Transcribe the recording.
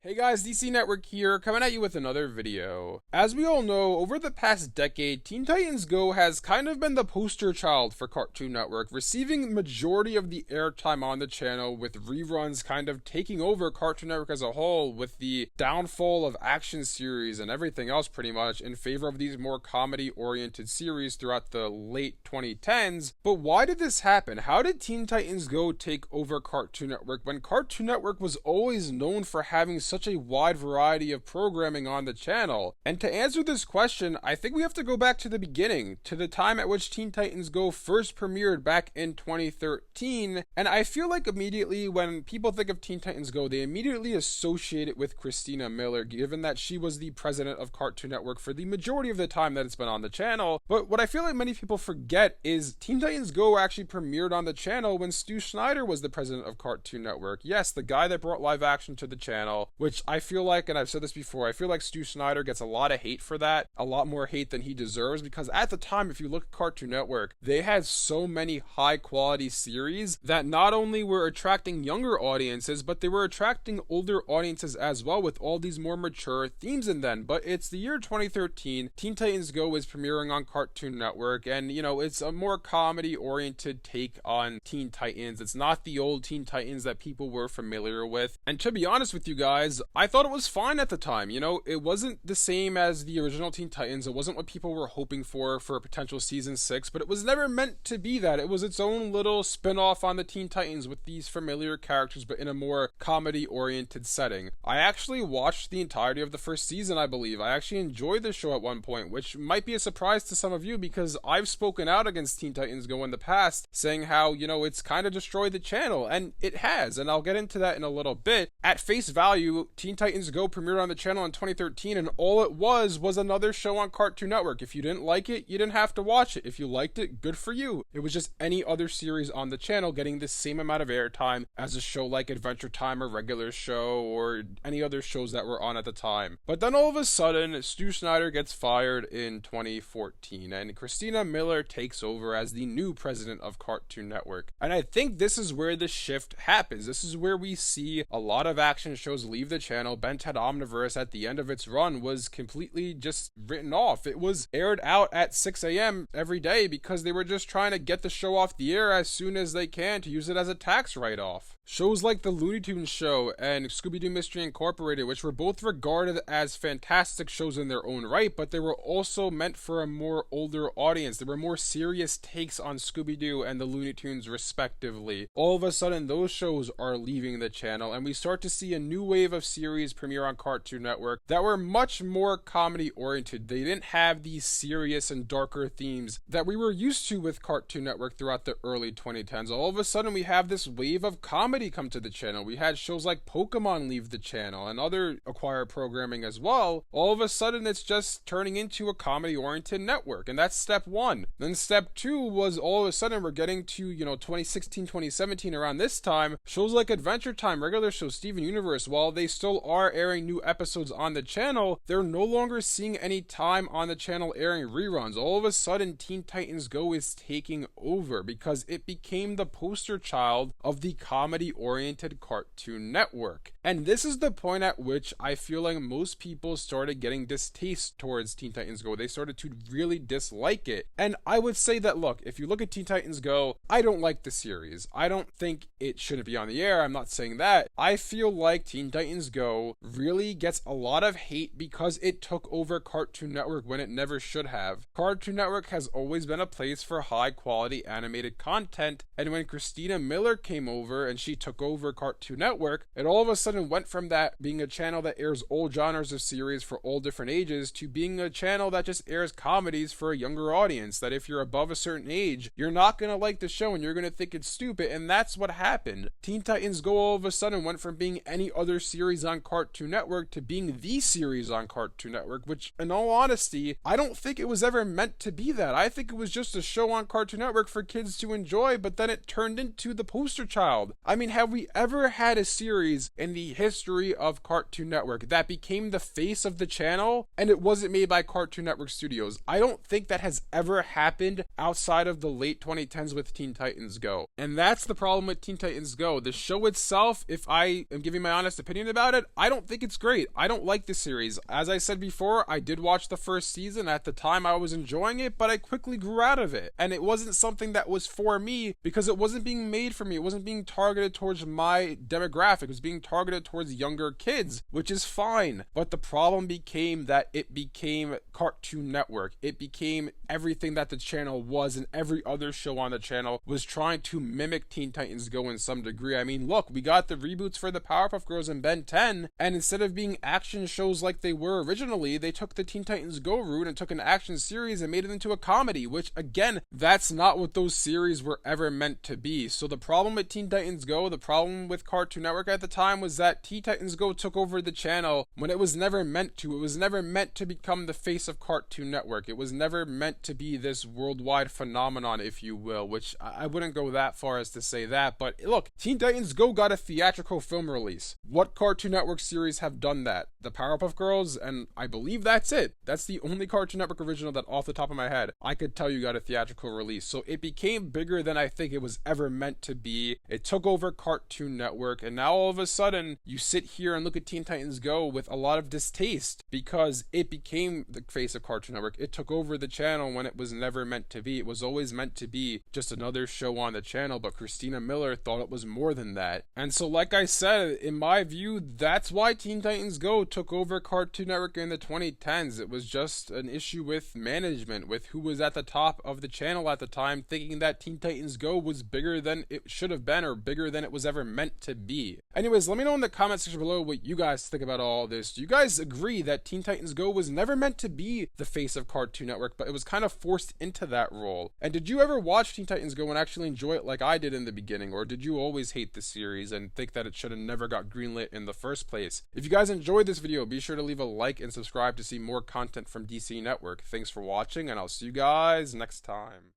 Hey guys, DC Network here, coming at you with another video. As we all know, over the past decade, Teen Titans Go has kind of been the poster child for Cartoon Network, receiving majority of the airtime on the channel, with reruns kind of taking over Cartoon Network as a whole, with the downfall of action series and everything else pretty much in favor of these more comedy-oriented series throughout the late 2010s. But why did this happen? How did Teen Titans Go take over Cartoon Network when Cartoon Network was always known for having such a wide variety of programming on the channel? And to answer this question, I think we have to go back to the beginning, to the time at which Teen Titans Go first premiered back in 2013. And I feel like immediately when people think of Teen Titans Go, they immediately associate it with Christina Miller, given that she was the president of Cartoon Network for the majority of the time that it's been on the channel. But what I feel like many people forget is Teen Titans Go actually premiered on the channel when Stu Snyder was the president of Cartoon Network. Yes, the guy that brought live action to the channel, which I feel like, and I've said this before, I feel like Stu Snyder gets a lot of hate for that, a lot more hate than he deserves, because at the time, if you look at Cartoon Network, they had so many high quality series that not only were attracting younger audiences, but they were attracting older audiences as well, with all these more mature themes in them. But it's the year 2013, Teen Titans Go is premiering on Cartoon Network, and you know, it's a more comedy oriented take on Teen Titans. It's not the old Teen Titans that people were familiar with, and to be honest with you guys, I thought it was fine at the time. You know, it wasn't the same as the original Teen Titans. It wasn't what people were hoping for a potential season 6, but it was never meant to be that. It was its own little spin-off on the Teen Titans with these familiar characters, but in a more comedy-oriented setting. I actually watched the entirety of the first season, I believe. I actually enjoyed the show at one point, which might be a surprise to some of you because I've spoken out against Teen Titans Go in the past, saying how, you know, it's kind of destroyed the channel, and it has, and I'll get into that in a little bit. At face value, Teen Titans Go premiered on the channel in 2013, and all it was another show on Cartoon Network. If you didn't like it, you didn't have to watch it. If you liked it, good for you. It was just any other series on the channel getting the same amount of airtime as a show like Adventure Time or Regular Show or any other shows that were on at the time. But then all of a sudden, Stu Snyder gets fired in 2014, and Christina Miller takes over as the new president of Cartoon Network. And I think this is where the shift happens. This is where we see a lot of action shows leave the channel. Ben 10 Omniverse at the end of its run was completely just written off. It was aired out at 6 a.m. every day because they were just trying to get the show off the air as soon as they can to use it as a tax write-off. Shows like the Looney Tunes Show and Scooby-Doo Mystery Incorporated, which were both regarded as fantastic shows in their own right, but they were also meant for a more older audience. There were more serious takes on Scooby-Doo and the Looney Tunes respectively. All of a sudden, those shows are leaving the channel, and we start to see a new wave of series premiere on Cartoon Network that were much more comedy-oriented. They didn't have these serious and darker themes that we were used to with Cartoon Network throughout the early 2010s. All of a sudden, we have this wave of comedy come to the channel. We had shows like Pokemon leave the channel and other acquired programming as well. All of a sudden, it's just turning into a comedy-oriented network, and that's step one. Then step two was all of a sudden we're getting to, you know, 2016, 2017, around this time, shows like Adventure Time, Regular Show, Steven Universe, while they still are airing new episodes on the channel, they're no longer seeing any time on the channel airing reruns. All of a sudden, Teen Titans Go is taking over because it became the poster child of the comedy-oriented Cartoon Network. And this is the point at which I feel like most people started getting distaste towards Teen Titans Go. They started to really dislike it. And I would say that, look, if you look at Teen Titans Go, I don't like the series. I don't think it shouldn't be on the air. I'm not saying that. I feel like Teen Titans Go really gets a lot of hate because it took over Cartoon Network when it never should have. Cartoon Network has always been a place for high quality animated content, and when Christina Miller came over and she took over Cartoon Network, it all of a sudden went from that being a channel that airs all genres of series for all different ages to being a channel that just airs comedies for a younger audience, that if you're above a certain age, you're not going to like the show and you're going to think it's stupid. And that's what happened. Teen Titans Go all of a sudden went from being any other series on Cartoon Network to being the series on Cartoon Network, which in all honesty, I don't think it was ever meant to be that. I think it was just a show on Cartoon Network for kids to enjoy, but then it turned into the poster child. I mean, have we ever had a series in the history of Cartoon Network that became the face of the channel and it wasn't made by Cartoon Network Studios? I don't think that has ever happened outside of the late 2010s with Teen Titans Go. And that's the problem with Teen Titans Go. The show itself, if I am giving my honest opinion about it, I don't think it's great. I don't like the series. As I said before, I did watch the first season. At the time, I was enjoying it, but I quickly grew out of it. And it wasn't something that was for me because it wasn't being made for me. It wasn't being targeted towards my demographic. It was being targeted towards younger kids, which is fine. But the problem became that it became Cartoon Network. It became everything that the channel was, and every other show on the channel was trying to mimic Teen Titans Go in some degree. I mean, look, we got the reboots for the Powerpuff Girls and Ben 10, and instead of being action shows like they were originally, they took the Teen Titans Go route and took an action series and made it into a comedy, which again, that's not what those series were ever meant to be. So the problem with Teen Titans Go, the problem with Cartoon Network at the time, was that Teen Titans Go took over the channel when it was never meant to. It was never meant to become the face of Cartoon Network. It was never meant to be this worldwide phenomenon, if you will, which I wouldn't go that far as to say that. But look, Teen Titans Go got a theatrical film release. What Cartoon Network series have done that? The Powerpuff Girls, and I believe that's it. That's the only Cartoon Network original that off the top of my head I could tell you got a theatrical release. So it became bigger than I think it was ever meant to be. It took over Cartoon Network, and now all of a sudden you sit here and look at Teen Titans Go with a lot of distaste because it became the face of Cartoon Network. It took over the channel when it was never meant to be. It was always meant to be just another show on the channel, but Christina Miller thought it was more than that. And so like I said, in my view, that's why Teen Titans Go took over Cartoon Network in the 2010s. It was just an issue with management, with who was at the top of the channel at the time, thinking that Teen Titans Go was bigger than it should have been, or bigger than it was ever meant to be. Anyways, let me know in the comment section below what you guys think about all this. Do you guys agree that Teen Titans Go was never meant to be the face of Cartoon Network, but it was kind of forced into that role? And did you ever watch Teen Titans Go and actually enjoy it like I did in the beginning, or did you always hate the series and think that it should have never got greenlit in the first place? If you guys enjoyed this video, be sure to leave a like and subscribe to see more content from DC Network. Thanks for watching, and I'll see you guys next time.